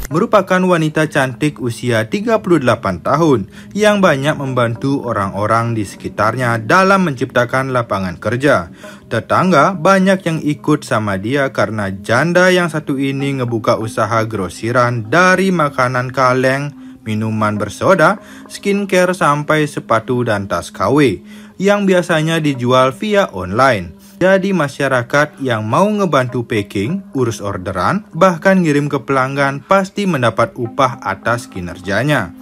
merupakan wanita cantik usia 38 tahun yang banyak membantu orang-orang di sekitarnya dalam menciptakan lapangan kerja. Tetangga banyak yang ikut sama dia karena janda yang satu ini ngebuka usaha grosiran dari makanan kaleng, minuman bersoda, skincare sampai sepatu dan tas KW yang biasanya dijual via online. Jadi masyarakat yang mau ngebantu packing, urus orderan, bahkan ngirim ke pelanggan pasti mendapat upah atas kinerjanya.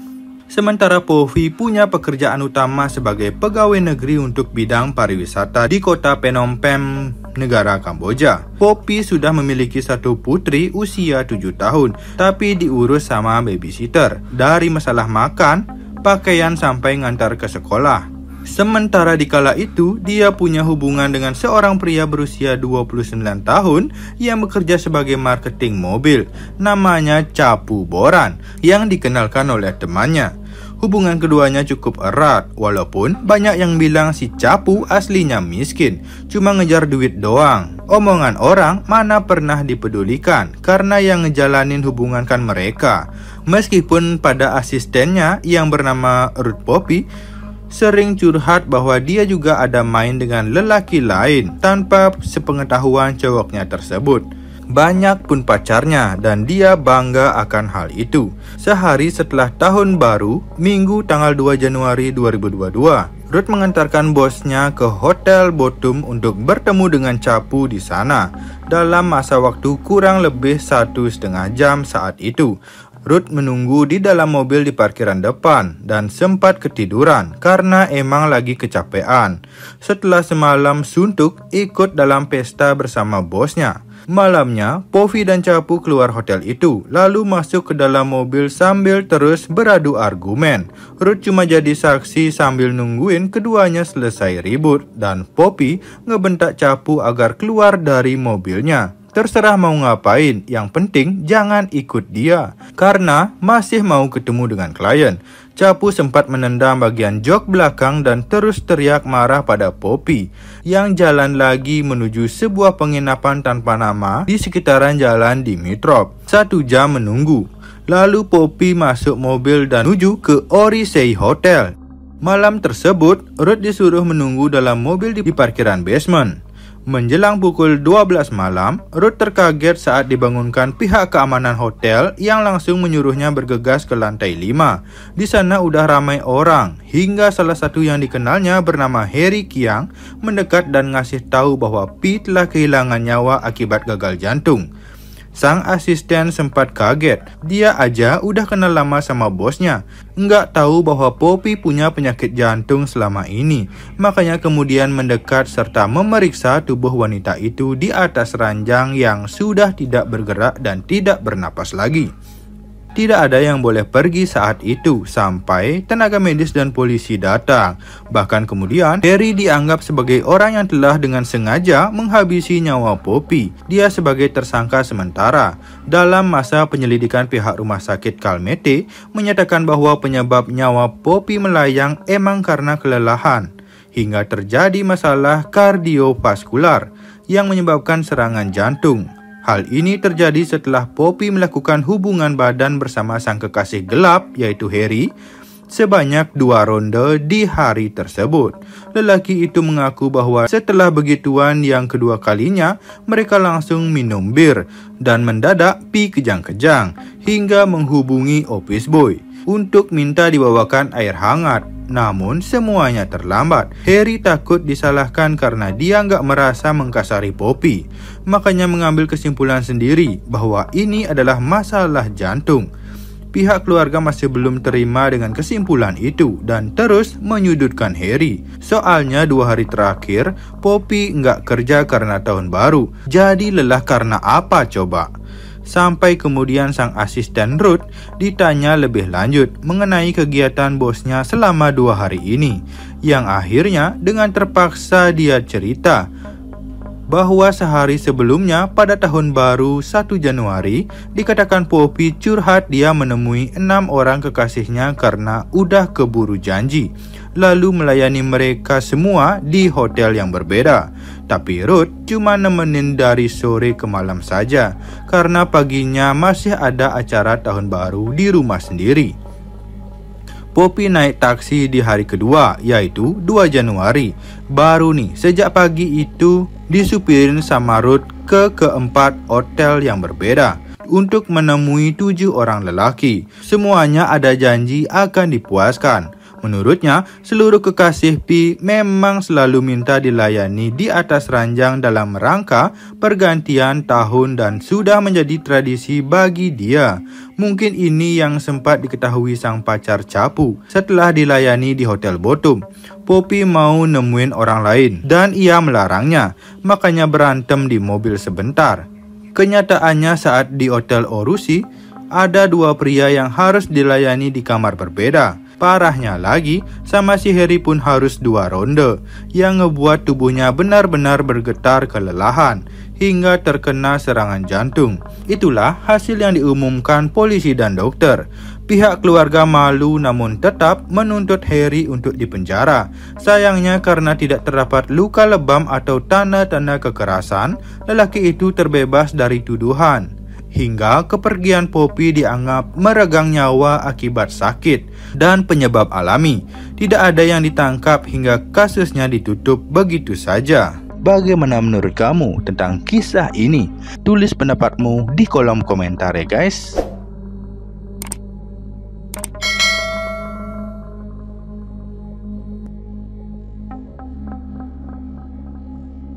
Sementara Povi punya pekerjaan utama sebagai pegawai negeri untuk bidang pariwisata di kota Phnom Penh, negara Kamboja. Poppy sudah memiliki satu putri usia 7 tahun, tapi diurus sama babysitter. Dari masalah makan, pakaian sampai ngantar ke sekolah. Sementara di kala itu, dia punya hubungan dengan seorang pria berusia 29 tahun yang bekerja sebagai marketing mobil. Namanya Capu Boran, yang dikenalkan oleh temannya. Hubungan keduanya cukup erat, walaupun banyak yang bilang si Capu aslinya miskin, cuma ngejar duit doang. Omongan orang mana pernah dipedulikan, karena yang ngejalanin hubungan kan mereka. Meskipun pada asistennya yang bernama Ruth Poppy sering curhat bahwa dia juga ada main dengan lelaki lain tanpa sepengetahuan cowoknya tersebut. Banyak pun pacarnya dan dia bangga akan hal itu. Sehari setelah tahun baru, Minggu tanggal 2 Januari 2022, Ruth mengantarkan bosnya ke Hotel Botum untuk bertemu dengan Capu di sana. Dalam masa waktu kurang lebih 1,5 jam saat itu, Ruth menunggu di dalam mobil di parkiran depan dan sempat ketiduran karena emang lagi kecapean. Setelah semalam suntuk ikut dalam pesta bersama bosnya. Malamnya, Povi dan Capu keluar hotel itu, lalu masuk ke dalam mobil sambil terus beradu argumen. Ruth cuma jadi saksi sambil nungguin keduanya selesai ribut, dan Poppy ngebentak Capu agar keluar dari mobilnya. Terserah mau ngapain, yang penting jangan ikut dia, karena masih mau ketemu dengan klien. Capu sempat menendang bagian jok belakang dan terus teriak marah pada Poppy yang jalan lagi menuju sebuah penginapan tanpa nama di sekitaran jalan Dimitrov. 1 jam menunggu, lalu Poppy masuk mobil dan menuju ke Orisei Hotel. Malam tersebut, Ruth disuruh menunggu dalam mobil di parkiran basement. Menjelang pukul 12 malam, Ruth terkaget saat dibangunkan pihak keamanan hotel yang langsung menyuruhnya bergegas ke lantai 5. Di sana udah ramai orang, hingga salah satu yang dikenalnya bernama Harry Kiang mendekat dan ngasih tahu bahwa Pi telah kehilangan nyawa akibat gagal jantung. Sang asisten sempat kaget, dia aja udah kenal lama sama bosnya, nggak tahu bahwa Poppy punya penyakit jantung selama ini. Makanya kemudian mendekat serta memeriksa tubuh wanita itu di atas ranjang yang sudah tidak bergerak dan tidak bernapas lagi. Tidak ada yang boleh pergi saat itu sampai tenaga medis dan polisi datang. Bahkan kemudian Harry dianggap sebagai orang yang telah dengan sengaja menghabisi nyawa Poppy. Dia sebagai tersangka sementara. Dalam masa penyelidikan, pihak rumah sakit Kalmete menyatakan bahwa penyebab nyawa Poppy melayang emang karena kelelahan hingga terjadi masalah kardiovaskular yang menyebabkan serangan jantung. Hal ini terjadi setelah Poppy melakukan hubungan badan bersama sang kekasih gelap yaitu Harry sebanyak 2 ronde di hari tersebut. Lelaki itu mengaku bahwa setelah begituan yang kedua kalinya, mereka langsung minum bir dan mendadak Pi kejang-kejang hingga menghubungi office boy untuk minta dibawakan air hangat. Namun semuanya terlambat. Harry takut disalahkan karena dia nggak merasa mengkasari Poppy. Makanya mengambil kesimpulan sendiri bahwa ini adalah masalah jantung. Pihak keluarga masih belum terima dengan kesimpulan itu dan terus menyudutkan Harry. Soalnya 2 hari terakhir Poppy nggak kerja karena tahun baru. Jadi lelah karena apa coba? Sampai kemudian sang asisten Ruth ditanya lebih lanjut mengenai kegiatan bosnya selama 2 hari ini. Yang akhirnya dengan terpaksa dia cerita bahwa sehari sebelumnya pada tahun baru 1 Januari dikatakan Poppy curhat dia menemui 6 orang kekasihnya karena udah keburu janji, lalu melayani mereka semua di hotel yang berbeda. Tapi Ruth cuma nemenin dari sore ke malam saja, karena paginya masih ada acara tahun baru di rumah sendiri. Poppy naik taksi di hari kedua, yaitu 2 Januari. Baru nih, sejak pagi itu disupirin sama Ruth ke keempat hotel yang berbeda untuk menemui 7 orang lelaki. Semuanya ada janji akan dipuaskan. Menurutnya, seluruh kekasih Pi memang selalu minta dilayani di atas ranjang dalam rangka pergantian tahun dan sudah menjadi tradisi bagi dia. Mungkin ini yang sempat diketahui sang pacar Capu setelah dilayani di Hotel Bottom. Poppy mau nemuin orang lain dan ia melarangnya, makanya berantem di mobil sebentar. Kenyataannya saat di Hotel Orusi, ada 2 pria yang harus dilayani di kamar berbeda. Parahnya lagi, sama si Harry pun harus 2 ronde, yang ngebuat tubuhnya benar-benar bergetar kelelahan, hingga terkena serangan jantung. Itulah hasil yang diumumkan polisi dan dokter. Pihak keluarga malu namun tetap menuntut Harry untuk dipenjara. Sayangnya karena tidak terdapat luka lebam atau tanda-tanda kekerasan, lelaki itu terbebas dari tuduhan. Hingga kepergian Poppy dianggap meregang nyawa akibat sakit dan penyebab alami. Tidak ada yang ditangkap hingga kasusnya ditutup begitu saja. Bagaimana menurut kamu tentang kisah ini? Tulis pendapatmu di kolom komentar ya guys.